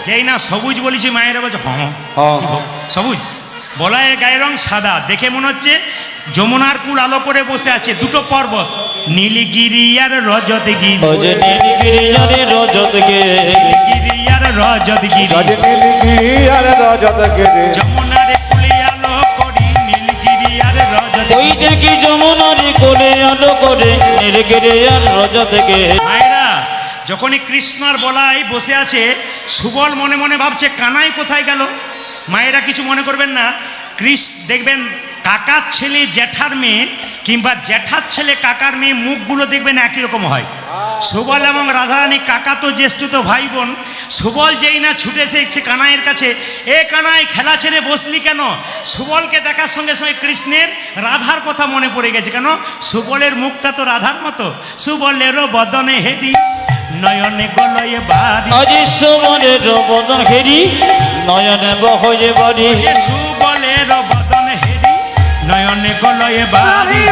যেই না সবুজ বলেছি, মায়েরা বলছে হ্যাঁ সবুজ। বলাইয়ের গায়ের রং সাদা। দেখে মনে হচ্ছে যমুনার কূল আলো করে বসে আছে দুটো পর্বত, নীলগিরি আর রজতগিরি। নীলগিরি আর রজতগিরি, নীলগিরি আর রজতগিরি, নীলগিরি আর রজতগিরি। যমুনার কূলে আলো করি, নীলগিরি আর রজতগিরি। ওই দেখি যমুনার কোলে আলো করে, নীলগিরি আর রজতগিরি। মায়েরা যখনই কৃষ্ণ আর বলাই বসে আছে, সুবল মনে মনে ভাবছে কানাই কোথায় গেল। মায়েরা কিছু মনে করবেন না। দেখবেন কাকার ছেলে জ্যাঠার মেয়ে, কিংবা জ্যাঠার ছেলে কাকার মেয়ে, মুখগুলো দেখবেন একই রকম হয়। সুবল এবং রাধারানী কাকা তো জ্যেষ্ঠ তো ভাই বোন। সুবল যেই না ছুটে এসেছে কানাইয়ের কাছে, এ কানাই খেলা ছেড়ে বসলি কেন? সুবলকে দেখার সঙ্গে সঙ্গে কৃষ্ণের রাধার কথা মনে পড়ে গেছে। কেন? সুবলের মুখটা তো রাধার মতো। সুবলেরও বদনে হেরি, নয়নে গলয়ে বাড়ি। আজি সুবলের বদন হেরি, নয়নে বহয়ে বাড়ি। সুবলের বদন হেরি, নয়নে গলয়ে বাড়ি।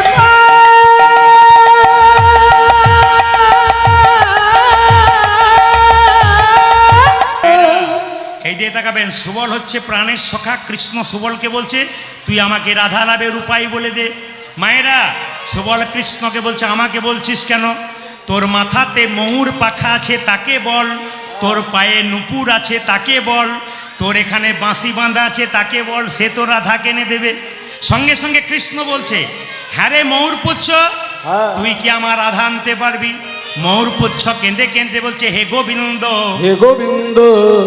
এই দিয়ে তাকাবেন, সুবল হচ্ছে প্রাণের সখা। কৃষ্ণ সুবলকে বলছে তুই আমাকে রাধা লাভের উপায় বলে দে। মায়েরা সুবল কৃষ্ণকে বলছে আমাকে বলছিস কেন? তোর মাথাতে ময়ূর পাখা আছে তাকে বল, তোর পায়ে নুপুর আছে তাকে বল, তোর এখানে বাঁশি বাঁধা আছে তাকে বল, সে তো রাধা কেনে দেবে। সঙ্গে সঙ্গে কৃষ্ণ বলছে হ্যাঁ রে ময়ূর পুচ্ছ, তুই কি আমার রাধা আনতে পারবি? ময়ূর পুচ্ছ কেঁদে কেঁদে বলছে, হে গোবিন্দ, হে গোবিন্দ,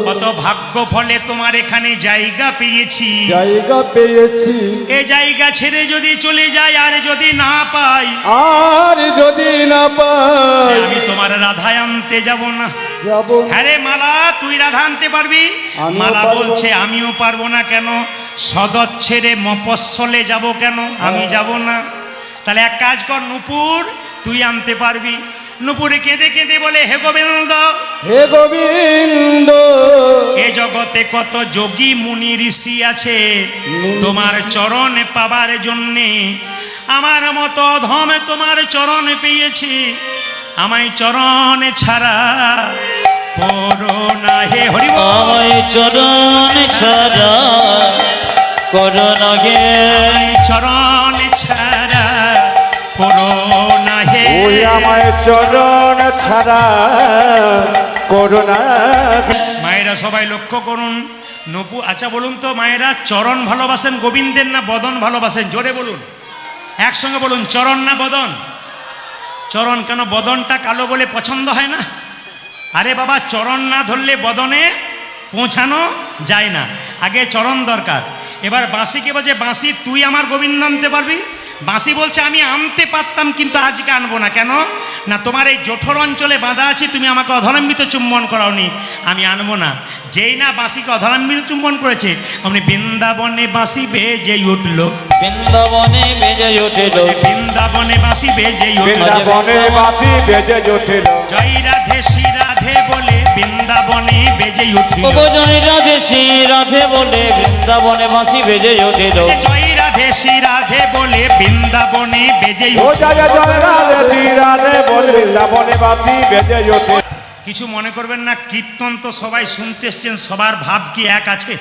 কত ভাগ্য ফলে তোমার এখানে জায়গা পেয়েছি। জায়গা পেয়েছি, এ জায়গা ছেড়ে যদি চলে যাই আর যদি না পাই, আর যদি না পাই, আমি তোমার রাধায় আনতে যাব না। যাব না। আরে মালা, তুই রাধা আনতে পারবি? আমিও মালা পারবো। বলছে, আমিও পারবো না। কেন? সদর ছেড়ে মফস্বলে যাব কেন? আমি যাব না। তাহলে এক কাজ কর নূপুর, তুই আনতে পারবি। নূপুরে কেঁদে কেঁদে বলে, হে গোবিন্দ, হে গোবিন্দ, এ জগতে কত যোগী মুনি ঋষি আছে, তোমার চরণ পাবার জন্যে আমার মতো অধম তোমার চরণ পেয়েছি। আমায় চরণ ছাড়া করো না, হে হরি বল। আমায় চরণ ছাড়া করো না গে, আমায় চরণ ছাড়া করো না, হে ওই আমায় চরণ ছাড়া করুণা। মায়েরা সবাই লক্ষ্য করুন। নপু, আচ্ছা বলুন তো, মায়েরা চরণ ভালোবাসেন গোবিন্দের না বদন ভালোবাসেন? জোরে বলুন, একসঙ্গে বলুন, চরণ না বদন? চরণ। কেন? বদনটা কালো বলে পছন্দ হয় না? আরে বাবা, চরণ না ধরলে বদনে পৌঁছানো যায় না, আগে চরণ দরকার। এবার বাঁশিকে বলছে, বাঁশি তুই আমার গোবিন্দ আনতে পারবি? বাঁশি বলছে, আমি আনতে পারতাম কিন্তু আজকে আনবো না। কেন? না, তোমার এই জঠর অঞ্চলে বাঁধা আছি, তুমি আমাকে অধরাম্বিত চুম্বন করাওনি, আমি আনবো না। যেই না বাঁশিকে অধরাম্বিত চুম্বন করেছে, অমনি বৃন্দাবনে বাঁশি বেজে উঠল, বৃন্দাবনে বেজে উঠিল, বৃন্দাবনে বাঁশি বেজে উঠল, বৃন্দাবনে বাতি বেজে উঠিল, জয় রাধে শ্রী রাধে বলে বৃন্দাবনে বেজে উঠিল, ও জয় রাধে শ্রী রাধে বলে বৃন্দাবনে বাঁশি বেজে উঠিল, জয় রাধে শ্রী রাধে বলে বৃন্দাবনে বেজে ও উঠিল। জয় জয় রাধে শ্রী রাধে বলে বৃন্দাবনে বাতি বেজে ওঠে। কিছু মনে করবেন না, কীর্তন তো সবাই শুনতে এসছেন, সবার ভাব কি এক আছে?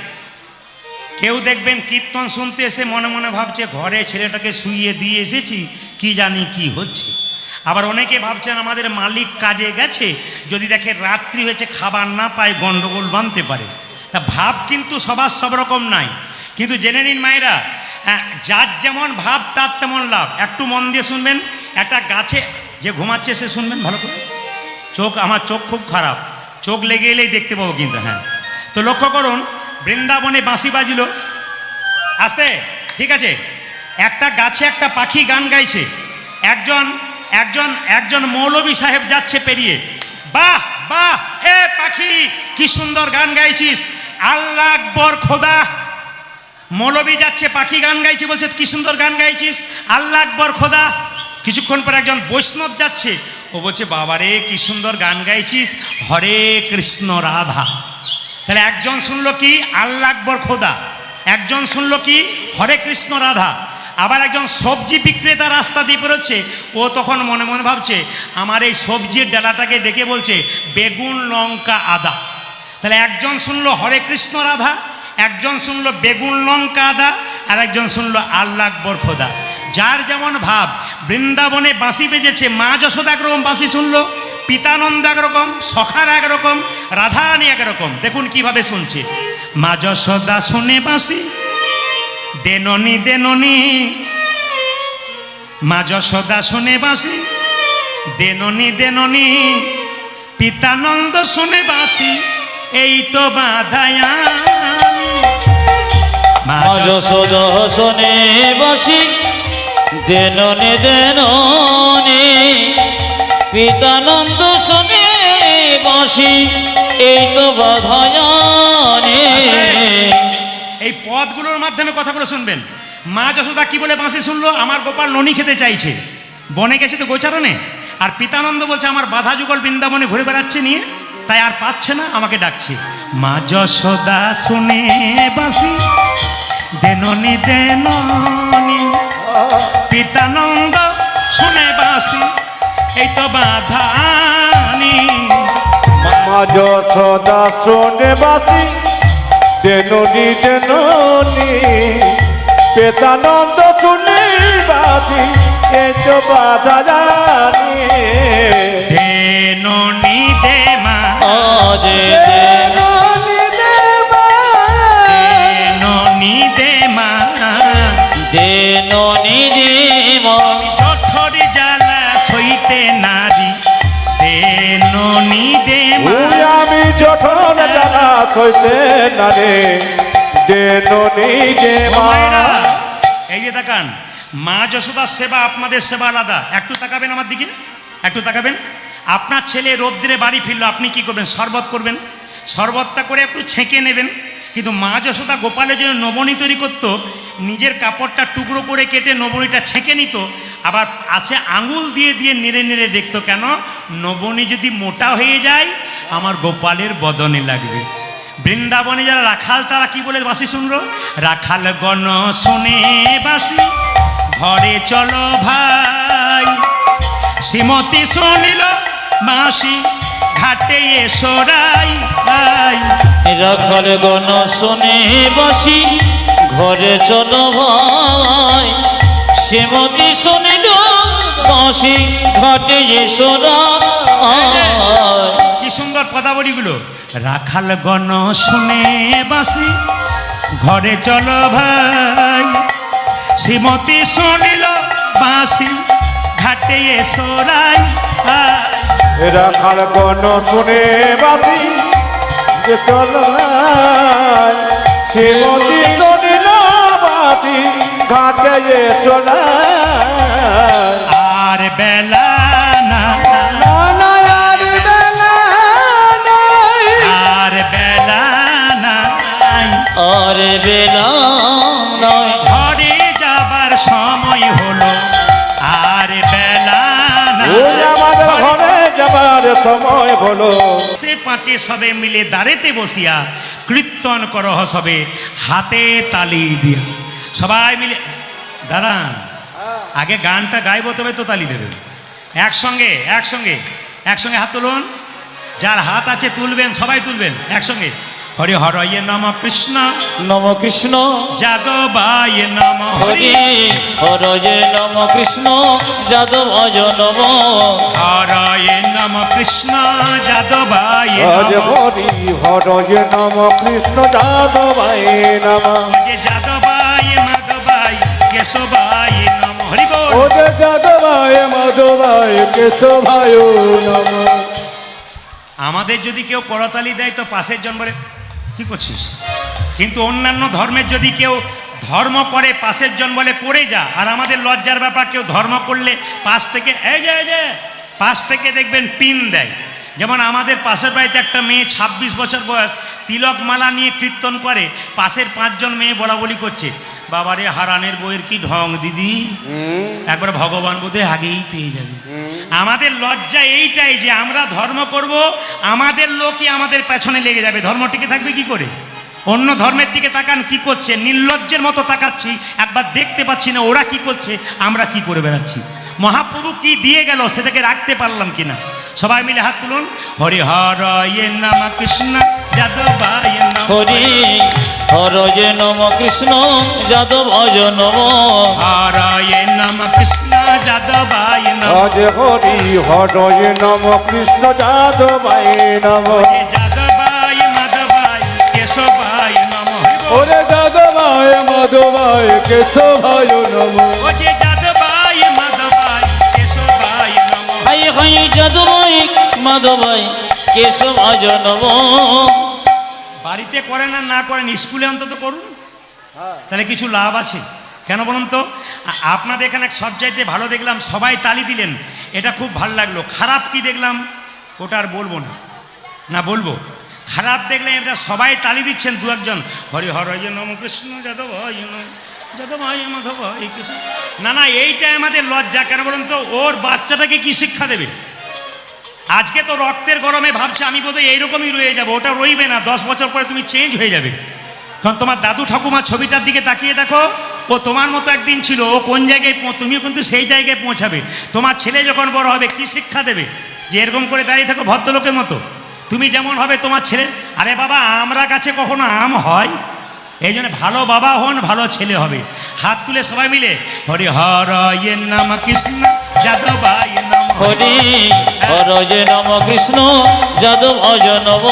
কেউ দেখবেন কীর্তন শুনতে এসে মনে মনে ভাবছে, ঘরে ছেলেটাকে শুইয়ে দিয়ে এসেছি, কি জানি কি হচ্ছে। আবার অনেকে ভাবছেন আমাদের মালিক কাজে গেছে, যদি দেখে রাত্রি হয়েছে খাবার না পায় গন্ডগোল বাঁধতে পারে। তা ভাব কিন্তু সবার সব রকম নাই। কিন্তু জেনে নিন মায়েরা, যার যেমন ভাব তার তেমন লাভ। একটু মন দিয়ে শুনবেন। একটা গাছে যে ঘুমাচ্ছে সে শুনবেন ভালো করে। আমার চোখ খুব খারাপ, চোখ লেগে এলেই দেখতে পাবো কিন্তু। হ্যাঁ, তো লক্ষ্য করুন, বৃন্দাবনে বাঁশি বাজিল, আস্তে, ঠিক আছে। একটা গাছে একটা পাখি গান গাইছে। একজন মৌলবী সাহেব যাচ্ছে পেরিয়ে, বাহ বাহ, এ পাখি কি সুন্দর গান গাইছিস, আল্লাহ আকবর খোদা। মৌলবী যাচ্ছে, পাখি গান গাইছে, বলছে কি সুন্দর গান গাইছিস, আল্লাহ আকবর খোদা। কিছুক্ষণ পর একজন বৈষ্ণব যাচ্ছে, ও বলছে, বাবারে কি সুন্দর গান গাইছিস, হরে কৃষ্ণ রাধা। তাহলে একজন শুনলো কি আল্লাহ আকবর খোদা, একজন শুনলো কি হরে কৃষ্ণ রাধা। আবার একজন সবজি বিক্রেতা রাস্তা দিয়ে বেরোচ্ছে, ও তখন মনে মনে ভাবছে, আমার এই সবজির ডালাটাকে দেখে বলছে বেগুন লঙ্কা আদা। তাহলে একজন শুনলো হরে কৃষ্ণ রাধা, একজন শুনলো বেগুন লঙ্কা আদা, আর একজন শুনলো আল্লাহ আকবর খোদা। যার যেমন ভাব। বৃন্দাবনে বাঁশি বেজেছে, মা যশোদা একরকম বাঁশি শুনলো, পিতানন্দ একরকম, সখার একরকম, রাধারানী একরকম। দেখুন কিভাবে শুনছে। মা যশোদা শুনে বাঁশি, দেননি দেননি, মা যশোদা শুনে বাঁশি, দেননি দেননি, পিতানন্দ শুনে বাঁশি, এই তো বাধায়া। মা যশোদা শোনে বাঁশি, দেননি দেননি, পিতানন্দ শোনে বাঁশি, এই তো বাধায়ানে। এই পদগুলোর মাধ্যমে কথাগুলো শুনবেন। মা যশোদা কি বলে বাঁশি শুনলো, আমার গোপাল ননি খেতে চাইছে, বনে গেছে তো গোচারণে। আর পিতানন্দ বলছে, আমার বাধা যুগল বৃন্দাবনে ঘুরে বেড়াচ্ছে নিয়ে, তাই আর পাচ্ছে না, আমাকে ডাকছে। মা যশোদা শুনে বাঁশি, দেননি দেননি, পিতানন্দ শুনে বাঁশি, এই তো বাধানি। মা যশোদা শোনে বাতি, দেননি দেননি, পেতানন্দ শুনে বাতি, এই তো বাধা জানি। দেননি দে মা, আজে দেননি দে মা, দেননি দে মা, দেননি রে মা, জঠরি জ্বালা সইতে নারী, ননি দে ওই আমি জঠর জানা সইতে না রে দেনো নিজে ও মা মায়েরা, এই যে তাকান, মা যশোদার সেবা আপনাদের সেবা আলাদা। একটু তাকাবেন আমার দিকে, একটু তাকাবেন। আপনার ছেলে রৌদ্রে বাড়ি ফিরলো, আপনি কি করবেন? শরবত করবেন। শরবতটা করে একটু ছেঁকে নেবেন। কিন্তু মা যশোদা গোপালের জন্য নবনী তৈরি করতো, নিজের কাপড়টা টুকরো করে কেটে নবনীটা ছেঁকে নিত, আবার আছে আঙুল দিয়ে দিয়ে নেড়ে নেড়ে দেখতো, কেন নবনী যদি মোটা হয়ে যায় আমার গোপালের বদনে লাগবে। বৃন্দাবনে যারা রাখাল তারা কি বলে বাসি শুনলো? রাখাল গণ শুনে বাসি ঘরে চলো ভাই, শ্রীমতী শুনিল বাসি ঘাটে এসো রাই ভাই। রাখাল গণ শোনে বাসি ঘরে চলো ভাই, শ্রীমতী শুনিল বাসি ঘাটে এসো রাই। কি সুন্দর পদাবলীগুলো। রাখাল গণ শুনে বাসি ঘরে চলো ভাই, শ্রীমতী শুনিল বাসি ঘাটে এসো রাই ভাই। রাখাল কোন শুনে বাতি যে চলাই শ্রীমতী চলিল বাতি ঘাটে যে চলাই আর বেলা না, আর বেলা নাই, আর বেলা নয় ঘরে যাবার সময় হলো, আর বেলা ওই নাই। আমাদের ঘরে যাবার সময় হলো সে পাঁচে সবে মিলে দাঁড়েতে বসিয়া কীর্তন করহ সবে হাতে তালি দিয়া। সবাই মিলে দাঁড়ান, আগে গানটা গাইবো তবে তো তালি দেবেন। একসঙ্গে একসঙ্গে একসঙ্গে হাত তুলুন, যার হাত আছে তুলবেন, সবাই তুলবেন একসঙ্গে। হরি হরয়ে নম কৃষ্ণ নম কৃষ্ণ যাদবায় নম হরি হরয়ে নম কৃষ্ণ যাদব অজ নম। হরয়ে নম কৃষ্ণ যাদবায় আজ নম। হরি হরয়ে নম কৃষ্ণ যাদবায় নম যে যাদবায় মাধবায় কেশবায় নম। হরি বল। ওরে যাদবায় মাধবায় কেশবায় নম আমাদের যদি কেউ করতালি দেয় তো পাশের জন বলে কি করছিস, কিন্তু অন্যান্য ধর্মের যদি কেউ ধর্ম করে পাশের জন বলে করে যা। আর আমাদের লজ্জার ব্যাপার, কেউ ধর্ম করলে পাশ থেকে এই যে পাশ থেকে দেখবেন পিন দেয়। যেমন আমাদের পাশের বাড়িতে একটা মেয়ে 26 বছর বয়স, তিলক মালা নিয়ে কীর্তন করে, পাশের 5 জন মেয়ে বলা বলি করছে, বাবারে হারানের বইয়ের কি ঢং দিদি, একবার ভগবান বোধহয় আগেই পেয়ে যাবে। আমাদের লজ্জা এইটাই যে আমরা ধর্ম করব, আমাদের লোকই আমাদের পেছনে লেগে যাবে, ধর্ম টিকে থাকবে কি করে? অন্য ধর্মের দিকে তাকান কি করছে, নির্লজ্জের মতো তাকাচ্ছি, একবার দেখতে পাচ্ছি না ওরা কি করছে, আমরা কি করে বেড়াচ্ছি। মহাপ্রভু কি দিয়ে গেল সেটাকে রাখতে পারলাম কিনা? সবাই মিলে হাত তুলুন। হরি হরয়ে নম কৃষ্ণ যাদবায় নম। হরি হরয়ে নম কৃষ্ণ যাদব অজ নম। হরয়ে নম কৃষ্ণ যাদবায় নম। আজ হরি হরয়ে নম কৃষ্ণ যাদবায় নম যে যাদবায় মাধবায় কেশবায় নম। হরি বল। ওরে যাদবায় মাধবায় কেশবায় নম ও যে যাদবায় মাধবায় কেশবায় নম। হাই হাই যাদবাই মাধবাই কেশব অজ নম। বাড়িতে করেন আর না করেন, স্কুলে অন্তত করুন, তাহলে কিছু লাভ আছে। কেন বলুন তো? আপনাদের এখানে সব চাইতে ভালো দেখলাম সবাই তালি দিলেন, এটা খুব ভালো লাগলো। খারাপ কি দেখলাম ওটা আর বলবো না, না বলবো। খারাপ দেখলাম এটা সবাই তালি দিচ্ছেন, দু একজন হরি হরয় নম কৃষ্ণ যাদবায় নম যাদবায় মাধবায় কৃষ্ণ। না না, এইটাই আমাদের লজ্জা। কেন বলুন তো? ওর বাচ্চাটাকে কি শিক্ষা দেবে? আজকে তো রক্তের গরমে ভাবছে আমি বোধহয় এইরকমই রয়ে যাবো, ওটা রইবে না, 10 বছর পরে তুমি চেঞ্জ হয়ে যাবে। কারণ তোমার দাদু ঠাকুমার ছবিটার দিকে তাকিয়ে দেখো, ও তোমার মতো একদিন ছিল, ও কোন জায়গায় তুমিও কিন্তু সেই জায়গায় পৌঁছাবে। তোমার ছেলে যখন বড় হবে কি শিক্ষা দেবে? যে এরকম করে দাঁড়িয়ে থাকো ভদ্রলোকের মতো, তুমি যেমন হবে তোমার ছেলে। আরে বাবা, আমরা গাছে কখনো আম হয়? এই জন্য ভালো বাবা হন, ভালো ছেলে হবে। হাত তুলে সবাই মিলে হরি হরয়ে নম কৃষ্ণ যাদবায় নম। হরি হরয়ে নম কৃষ্ণ যাদব অজ নম।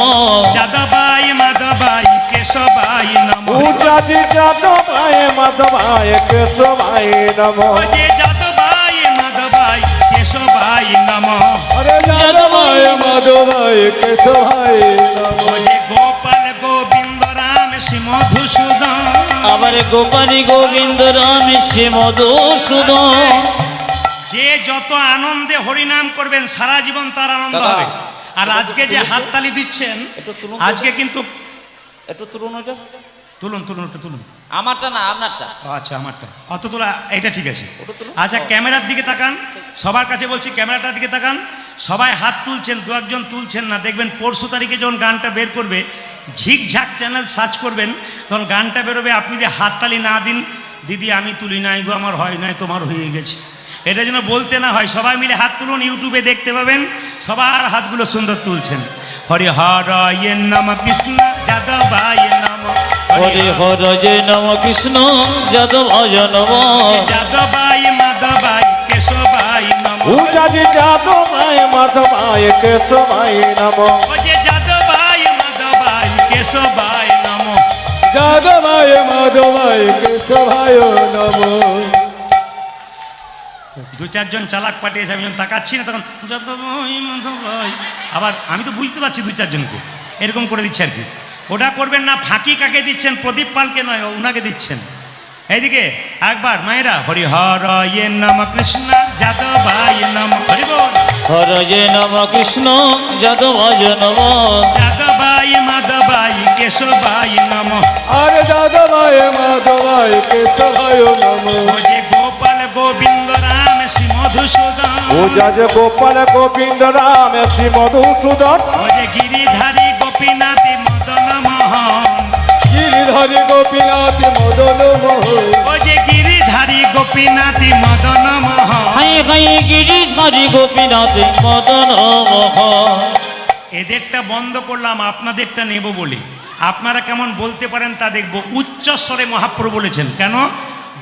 যাদবায় মাধবায় কেশবায় নম। উজাজি যাদবায় মাধবায় কেশবায় নম ও যে যাদবায় মাধবায় কেশবায় নম। আরে যাদবায় মাধবায় কেশবায় নমঃ। ও যে গোপাল গোবিন্দ রাম শ্রী মধুসূদন, আবার গোপালী গোবিন্দ রাম সে মধুসূদন। যে যত আনন্দে হরিনাম করবেন সারা জীবন তার আনন্দ দাদা, হবে। আর আজকে যে হাততালি দিচ্ছেন, একটু তুলুন, আজকে কিন্তু একটু তুলুন ওটা। তুলুন তুলুন একটু তুলুন। আমারটা না, আপনারটা। ও আচ্ছা, আমারটা অত তোলা, এটা ঠিক আছে। ওটা তুলুন। আচ্ছা, ক্যামেরার দিকে তাকান, সবার কাছে বলছি ক্যামেরাটার দিকে তাকান। সবাই হাত তুলছেন, দু একজন তুলছেন না। দেখবেন 25 তারিখে যখন গানটা বের করবে, ঝিকঝাক চ্যানেল সার্চ করবেন, তখন গানটা বেরোবে। আপনি যে হাততালি না দিন, দিদি আমি তুলি নাই গো, আমার হয় নাই, তোমার হয়ে গেছে, এটা যেন বলতে না হয়। সবাই মিলে হাত তুলুন, ইউটিউবে দেখতে পাবেন সবার হাতগুলো সুন্দর তুলছেন। হরি হরয়ে নম কৃষ্ণ যাদবায় নম, হরে হর জয় নম কৃষ্ণ যাদবায় নম, যাদবায় মাধবায় কেশবায় নম। উজাজি যাদবায় মাধবায় কেশবায় নমঃ। ও যে যাদবায় মাধবায় কেশবায় নম। যাদবায় মাধবায় কেশবায় নমঃ। দু চারজন চালাক পাঠিয়েছে, আমি যখন তাকাচ্ছি না তখন যাদবাই মাধবাই, আবার আমি তো বুঝতে পারছি দু চারজনকে এরকম করে দিচ্ছে আর কি। ওটা করবেন না। ফাঁকি কাকে দিচ্ছেন? প্রদীপ পালকে নয়, ওনাকে দিচ্ছেন। এইদিকে একবার মায়েরা, হরি হরয়ে নম কৃষ্ণ যাদবায় নম, হরি বল। হর জয় নম কৃষ্ণ যাদবায় নম, যাদবায় মাধবায় কেশবায় নম। আরে যাদবায় মাধবায় কেশবায় নমঃ। ও যে গোপাল গোবিন্দ রাম শ্রী মধুসূদন, উজাজি গোপাল গোবিন্দ রাম শ্রী মধুসূদন। ও যে গিরিধারী গোপীনাথ মদন মোহন, গিরিধারী গোপীনাথ মদন মোহন। ও যে গিরিধারী গোপীনাথ মদন মোহন। High high Giridhari Gopinath Madan Mohan. এদেরটা বন্ধ করলাম, আপনাদেরটা নেব বলে। আপনারা কেমন বলতে পারেন তা দেখব। উচ্চ স্বরে মহাপ্রভু বলেছেন, কেন?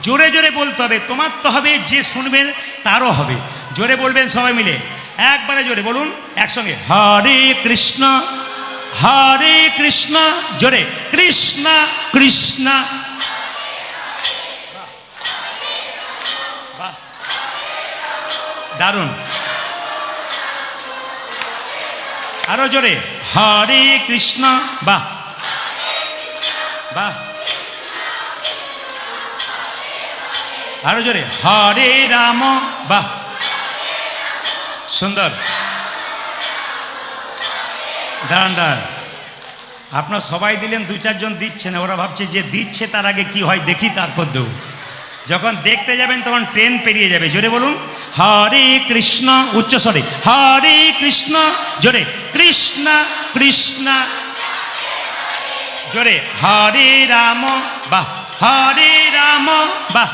জোরে জোরে বলতে হবে, তোমার তো হবে, যে শুনবেন তারও হবে। জোরে বলবেন সবাই মিলে, একবারে জোরে বলুন একসঙ্গে, হরে কৃষ্ণ হরে কৃষ্ণ, জোরে, কৃষ্ণ কৃষ্ণ। বাহ, দারুণ। আরো জোরে, হরে কৃষ্ণ। বাহ বাহ, আরো জোরে, হরে রাম। বাহ, সুন্দর। দাঁড়ান দাঁড়ান, আপনার সবাই দিলেন, দু চারজন দিচ্ছে না। ওরা ভাবছে যে দিচ্ছে তার আগে কি হয় দেখি, তারপর দেব। যখন দেখতে যাবেন তখন ট্রেন পেরিয়ে যাবে। জোরে বলুন, হরে কৃষ্ণ, উচ্চ স্বরে, হরে কৃষ্ণ, জোরে, কৃষ্ণ কৃষ্ণ, জোরে, হরে রাম। বাহ, হরে রাম। বাহ,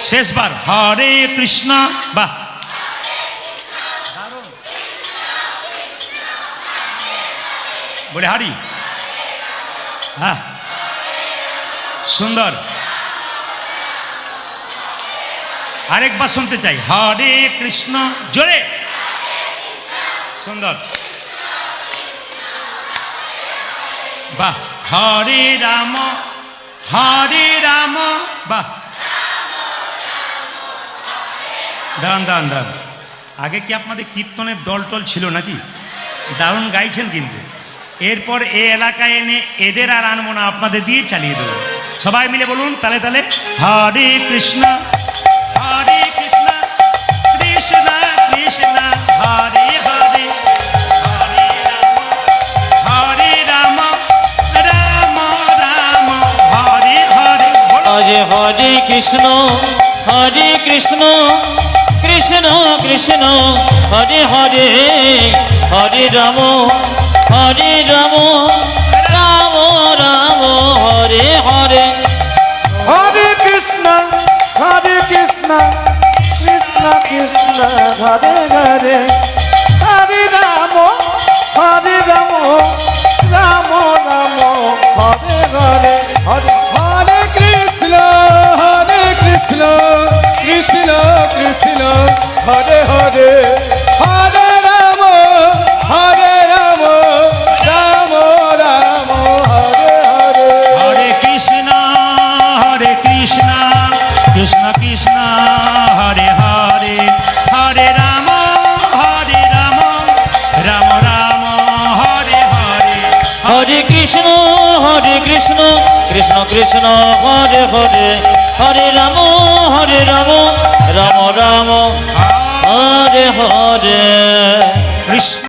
শেষবার, হরে কৃষ্ণ। বাহ, বলে হারি। হ্যাঁ, সুন্দর। আরেকবার শুনতে চাই, হরে কৃষ্ণ, জোরে, সুন্দর। বাহ, হরে রাম হরে রাম। বাহ, দাঁড়ান দাঁড়ান দাঁড়ান, আগে কি আপনাদের কীর্তনের দল টল ছিল নাকি? দারুণ গাইছেন কিন্তু। এরপর এই এলাকায় এনে এদের আর আনবো না, আপনাদের দিয়ে চালিয়ে দেবো। সবাই মিলে বলুন তালে তালে, হরে কৃষ্ণ কৃষ্ণ কৃষ্ণ হরে হরে, হরে রাম রাম রাম হরে হরে। আজ হরে কৃষ্ণ কৃষ্ণ কৃষ্ণ হরে হরে, হরে রাম রাম রাম হরে হরে। হরে কৃষ্ণ কৃষ্ণ কৃষ্ণ হরে হরে, হরে রাম রাম রাম হরে হরে। হরে হরে কৃষ্ণ কৃষ্ণ কৃষ্ণ হরে হরে, হরে রাম রাম রাম হরে হরে। হরে কৃষ্ণ কৃষ্ণ কৃষ্ণ হরে হরে, হরে কৃষ্ণ কৃষ্ণ কৃষ্ণ হরে হরে হরে রাম রাম রাম হরে হরে কৃষ্ণ